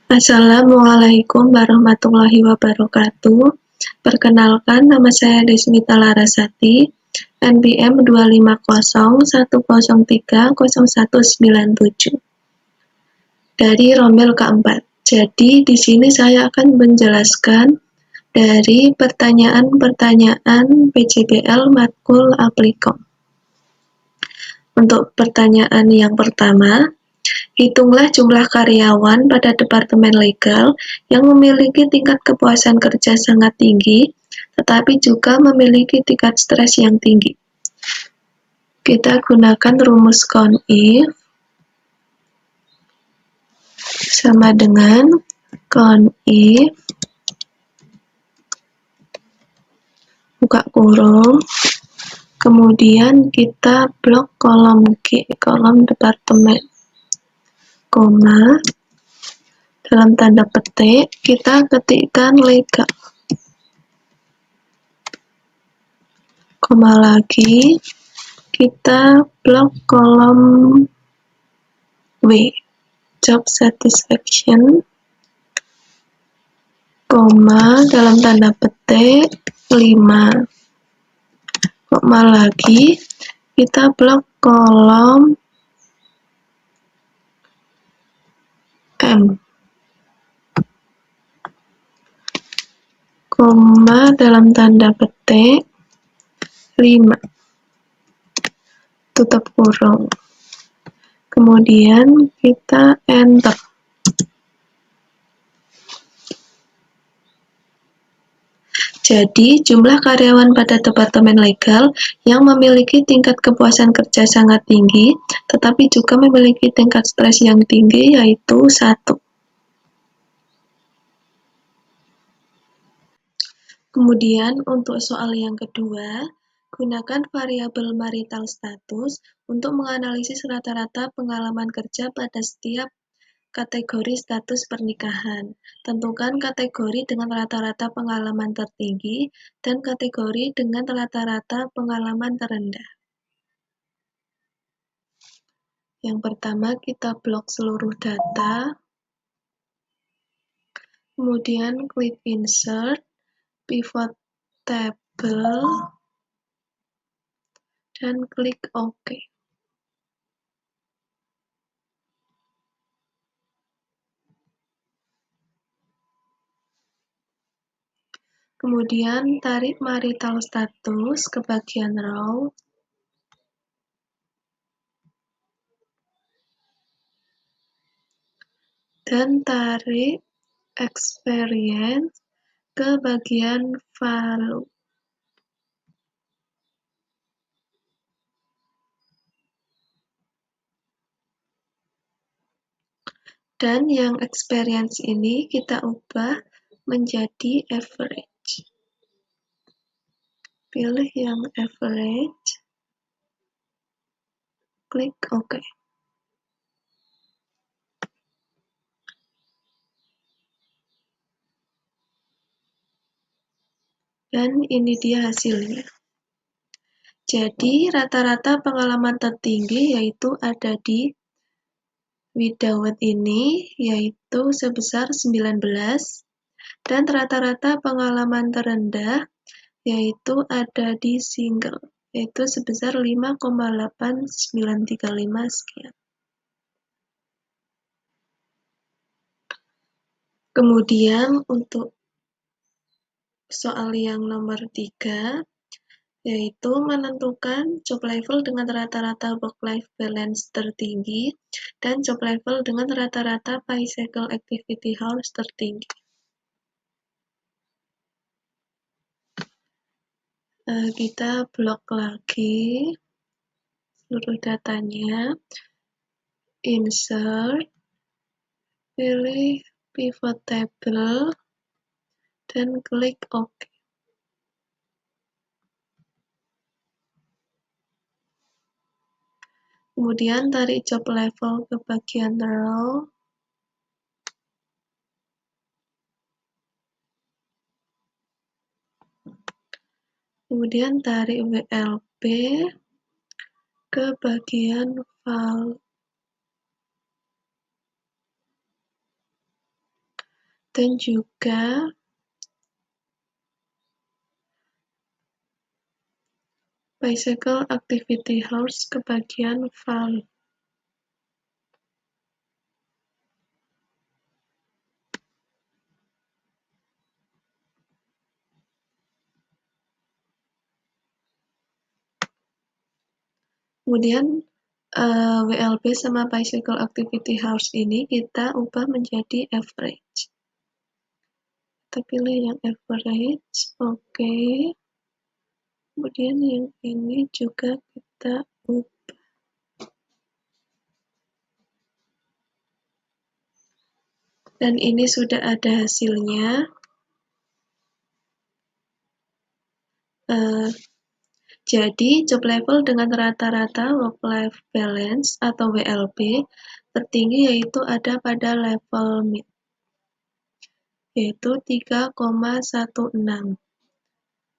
Assalamualaikum warahmatullahi wabarakatuh. Perkenalkan, nama saya Desmita Larasati, NPM 25010303197 dari Rombel keempat. Jadi di sini saya akan menjelaskan dari pertanyaan-pertanyaan PJBL Matkul Aplikon. Untuk pertanyaan yang pertama, hitunglah jumlah karyawan pada Departemen Legal yang memiliki tingkat kepuasan kerja sangat tinggi, tetapi juga memiliki tingkat stres yang tinggi. Kita gunakan rumus CONIF sama dengan CONIF buka kurung, kemudian kita blok kolom G, kolom departemen, koma, dalam tanda petik, kita ketikkan legal, koma lagi, kita blok kolom W, job satisfaction, koma, dalam tanda petik, 5, koma lagi, kita blok kolom M, koma, dalam tanda petik, 5, tutup kurung, kemudian kita enter. Jadi, jumlah karyawan pada Departemen Legal yang memiliki tingkat kepuasan kerja sangat tinggi, tetapi juga memiliki tingkat stres yang tinggi, yaitu 1. Kemudian, untuk soal yang kedua, gunakan variabel marital status untuk menganalisis rata-rata pengalaman kerja pada setiap kategori status pernikahan. Tentukan kategori dengan rata-rata pengalaman tertinggi dan kategori dengan rata-rata pengalaman terendah. Yang pertama, kita blok seluruh data, kemudian klik insert, pivot table, dan klik OK. Kemudian tarik marital status ke bagian row, dan tarik experience ke bagian value. Dan yang experience ini kita ubah menjadi average. Pilih yang average, klik OK. Dan ini dia hasilnya. Jadi rata-rata pengalaman tertinggi yaitu ada di without ini, yaitu sebesar 19, dan rata-rata pengalaman terendah yaitu ada di single, yaitu sebesar 5,8935 sekian. Kemudian untuk soal yang nomor 3, yaitu menentukan job level dengan rata-rata work-life balance tertinggi dan job level dengan rata-rata pay cycle activity hours tertinggi. Kita blok lagi seluruh datanya, insert, pilih pivot table, dan klik OK. Kemudian tarik job level ke bagian row, kemudian tarik WLB ke bagian value. dan juga bicycle activity hours ke bagian value. Kemudian WLB sama bicycle activity hours ini kita ubah menjadi average. Kita pilih yang average, oke. Kemudian yang ini juga kita ubah. Dan ini sudah ada hasilnya. Jadi, job level dengan rata-rata work-life balance atau WLB tertinggi yaitu ada pada level mid, yaitu 3,16.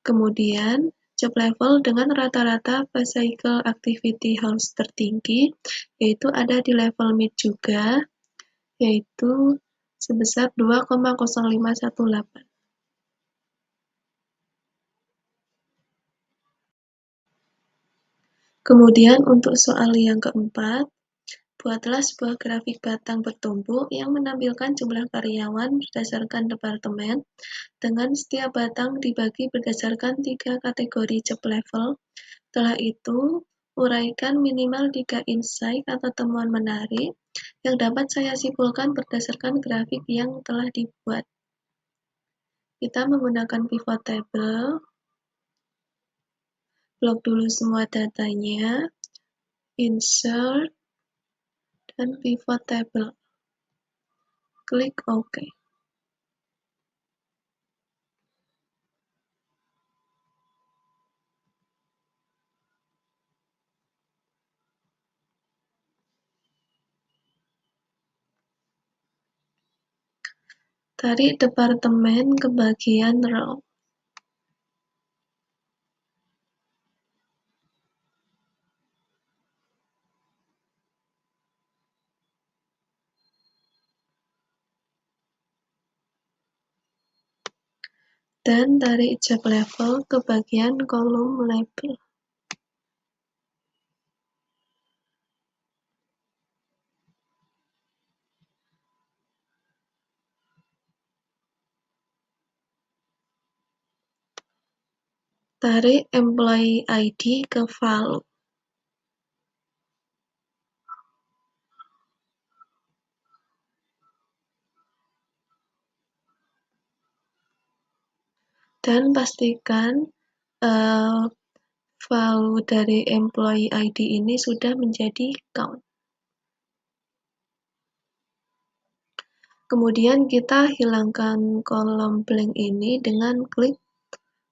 Kemudian, job level dengan rata-rata bicycle activity hours tertinggi yaitu ada di level mid juga, yaitu sebesar 2,0518. Kemudian untuk soal yang keempat, buatlah sebuah grafik batang bertumpuk yang menampilkan jumlah karyawan berdasarkan departemen dengan setiap batang dibagi berdasarkan 3 kategori job level. Setelah itu, uraikan minimal 3 insight atau temuan menarik yang dapat saya simpulkan berdasarkan grafik yang telah dibuat. Kita menggunakan pivot table, blok dulu semua datanya, insert, dan pivot table. Klik OK. Tarik departemen ke bagian row. Dan tarik job level ke bagian kolom label. Tarik employee ID ke value. Dan pastikan value dari employee ID ini sudah menjadi count. Kemudian kita hilangkan kolom blank ini dengan klik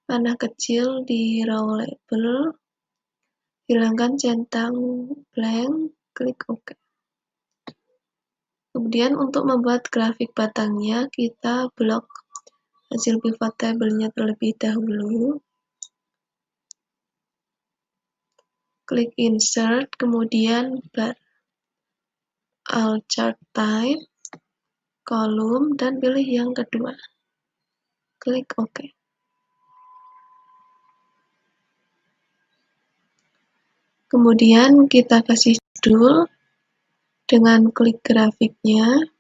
panah kecil di row label, hilangkan centang blank, klik OK. Kemudian untuk membuat grafik batangnya, kita blok hasil pivot table-nya terlebih dahulu. Klik insert, kemudian bar, alt chart type, kolom, dan pilih yang kedua. Klik OK. Kemudian kita kasih judul dengan klik grafiknya.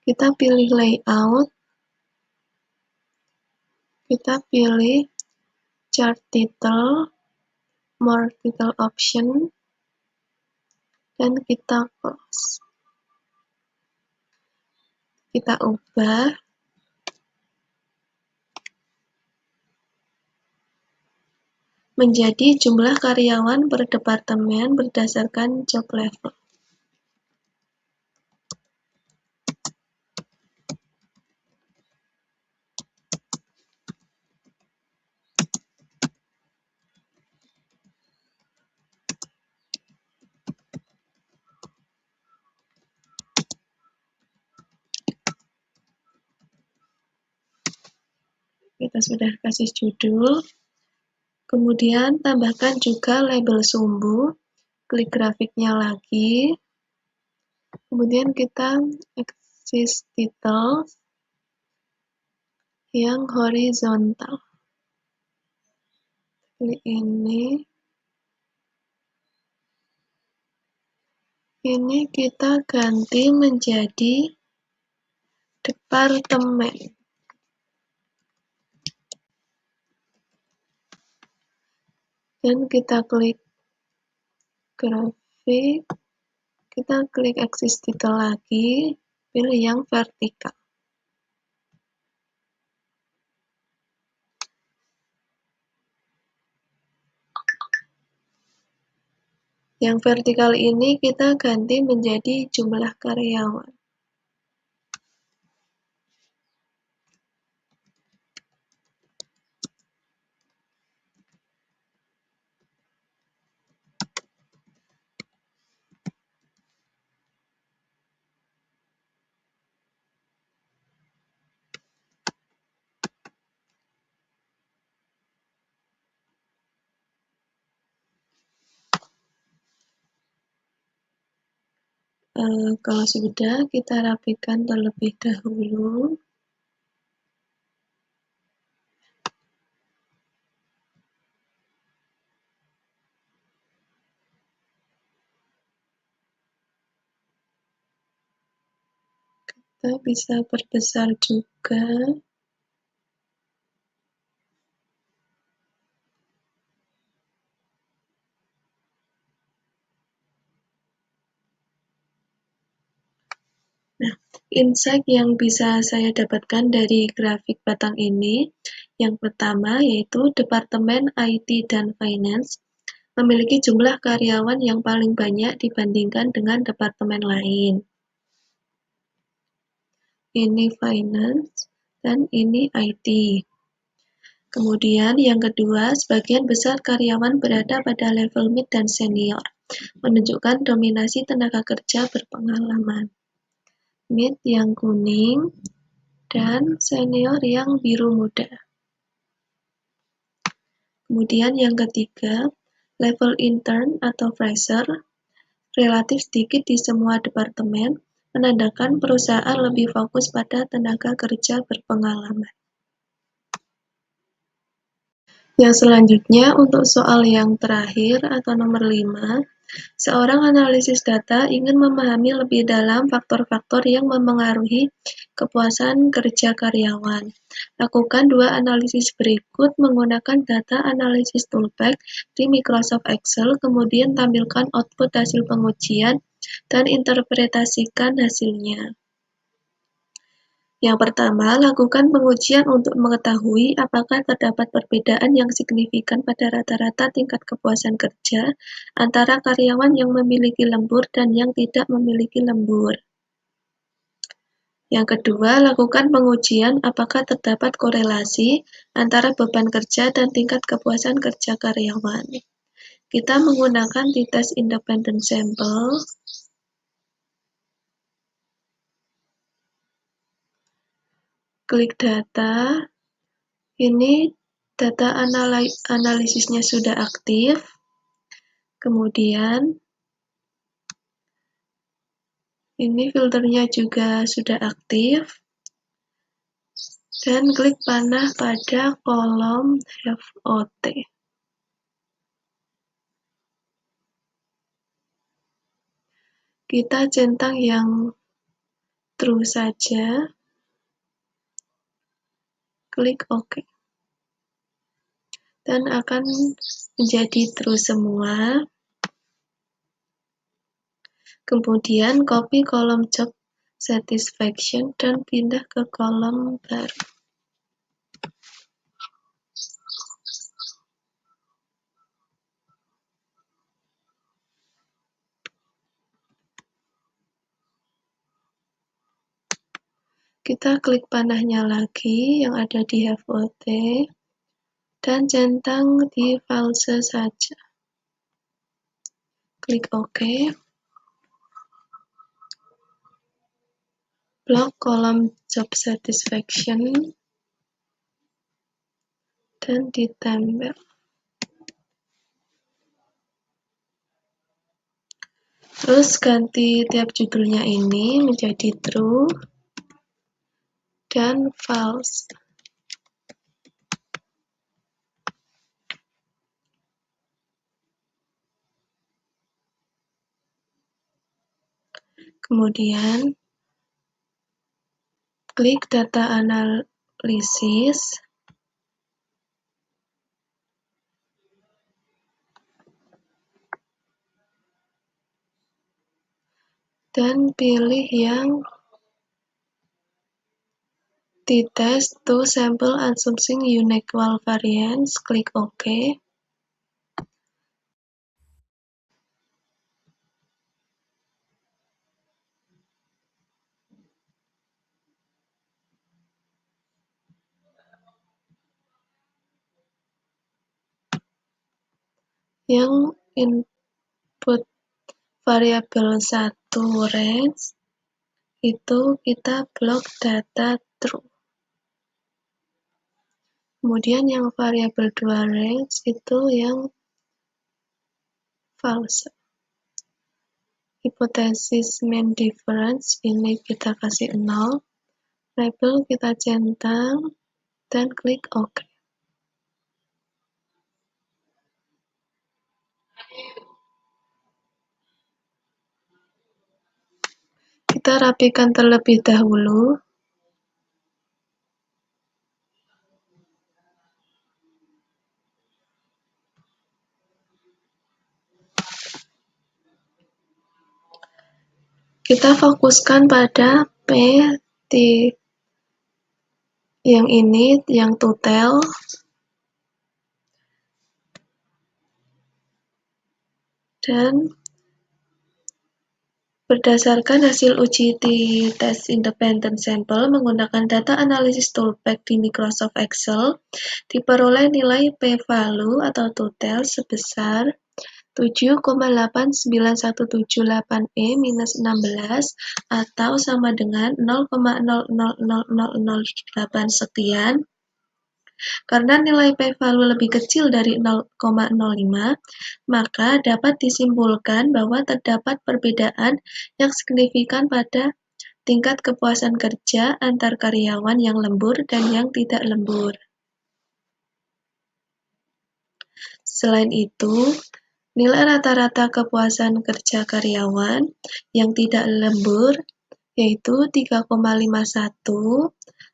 Kita pilih layout. Kita pilih chart title, more title option, dan kita close. Kita ubah menjadi jumlah karyawan per departemen berdasarkan job level. Kita sudah kasih judul. Kemudian tambahkan juga label sumbu. Klik grafiknya lagi. Kemudian kita exist title, yang horizontal. Klik ini kita ganti menjadi departemen. Dan kita klik grafik, kita klik axis title lagi, pilih yang vertikal. Yang vertikal ini kita ganti menjadi jumlah karyawan. Kalau sudah, kita rapikan terlebih dahulu. Kita bisa perbesar juga. Nah, insight yang bisa saya dapatkan dari grafik batang ini, yang pertama yaitu Departemen IT dan Finance memiliki jumlah karyawan yang paling banyak dibandingkan dengan departemen lain. Ini Finance dan ini IT. Kemudian yang kedua, sebagian besar karyawan berada pada level mid dan senior, menunjukkan dominasi tenaga kerja berpengalaman. Mid yang kuning, dan senior yang biru muda. Kemudian yang ketiga, level intern atau fresher relatif sedikit di semua departemen, menandakan perusahaan lebih fokus pada tenaga kerja berpengalaman. Yang selanjutnya, untuk soal yang terakhir atau nomor 5, seorang analisis data ingin memahami lebih dalam faktor-faktor yang memengaruhi kepuasan kerja karyawan. Lakukan 2 analisis berikut menggunakan data analisis toolpack di Microsoft Excel, kemudian tampilkan output hasil pengujian dan interpretasikan hasilnya. Yang pertama, lakukan pengujian untuk mengetahui apakah terdapat perbedaan yang signifikan pada rata-rata tingkat kepuasan kerja antara karyawan yang memiliki lembur dan yang tidak memiliki lembur. Yang kedua, lakukan pengujian apakah terdapat korelasi antara beban kerja dan tingkat kepuasan kerja karyawan. Kita menggunakan t-test independent sample. Klik data. Ini data analisisnya sudah aktif. Kemudian ini filternya juga sudah aktif. Dan klik panah pada kolom FOT. Kita centang yang true saja. Klik OK. Dan akan menjadi true semua. Kemudian copy kolom job satisfaction dan pindah ke kolom baru. Kita klik panahnya lagi yang ada di FOT dan centang di false saja. Klik OK. Blok kolom job satisfaction dan ditempel. Terus ganti tiap judulnya ini menjadi true dan false. Kemudian klik data analisis, dan pilih yang t-test to sample assuming unequal variance, klik OK. Yang input variabel 1 range itu kita blok data true. Kemudian yang variabel 2 range itu yang false. Hipotesis mean difference ini kita kasih 0. Label kita centang dan klik OK. Kita rapikan terlebih dahulu. Kita fokuskan pada P yang ini, yang total. Dan berdasarkan hasil uji t-test independent sample menggunakan data analysis toolpack di Microsoft Excel, diperoleh nilai p-value atau total sebesar 7,89178E-16 atau sama dengan 0,000008 sekian. Karena nilai p-value lebih kecil dari 0,05, maka dapat disimpulkan bahwa terdapat perbedaan yang signifikan pada tingkat kepuasan kerja antar karyawan yang lembur dan yang tidak lembur. Selain itu, nilai rata-rata kepuasan kerja karyawan yang tidak lembur yaitu 3,51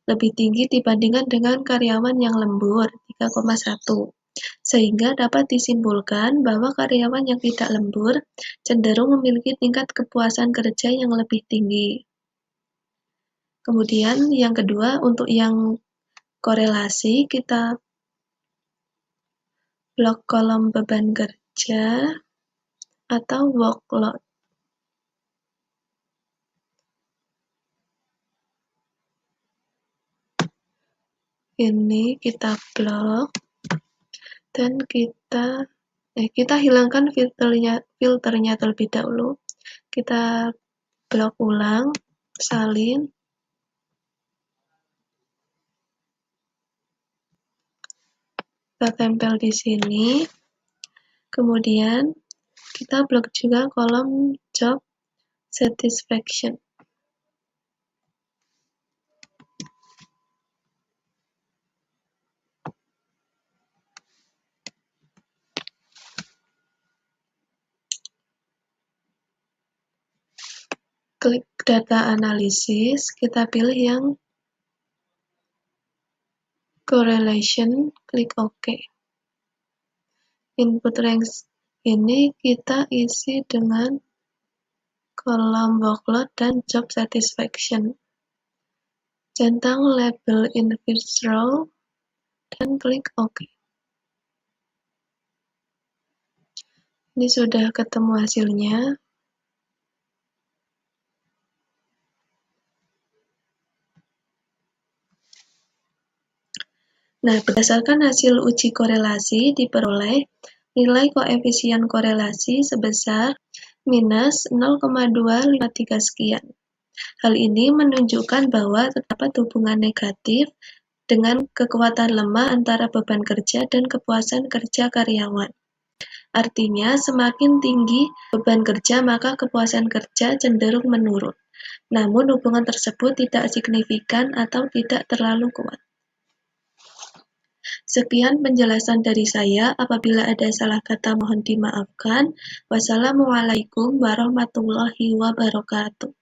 lebih tinggi dibandingkan dengan karyawan yang lembur 3,1. Sehingga dapat disimpulkan bahwa karyawan yang tidak lembur cenderung memiliki tingkat kepuasan kerja yang lebih tinggi. Kemudian yang kedua, untuk yang korelasi kita blok kolom beban kerja atau workload. Ini kita blok dan kita hilangkan filternya terlebih dahulu. Kita blok ulang, salin. Kita tempel di sini. Kemudian kita blok juga kolom job satisfaction. Klik data analisis, kita pilih yang correlation, klik OK. Input range ini kita isi dengan kolom workload dan job satisfaction. Centang label inverse row dan klik OK. Ini sudah ketemu hasilnya. Nah, berdasarkan hasil uji korelasi diperoleh nilai koefisien korelasi sebesar minus 0,253 sekian. Hal ini menunjukkan bahwa terdapat hubungan negatif dengan kekuatan lemah antara beban kerja dan kepuasan kerja karyawan. Artinya, semakin tinggi beban kerja, maka kepuasan kerja cenderung menurun. Namun, hubungan tersebut tidak signifikan atau tidak terlalu kuat. Sekian penjelasan dari saya. Apabila ada salah kata mohon dimaafkan. Wassalamualaikum warahmatullahi wabarakatuh.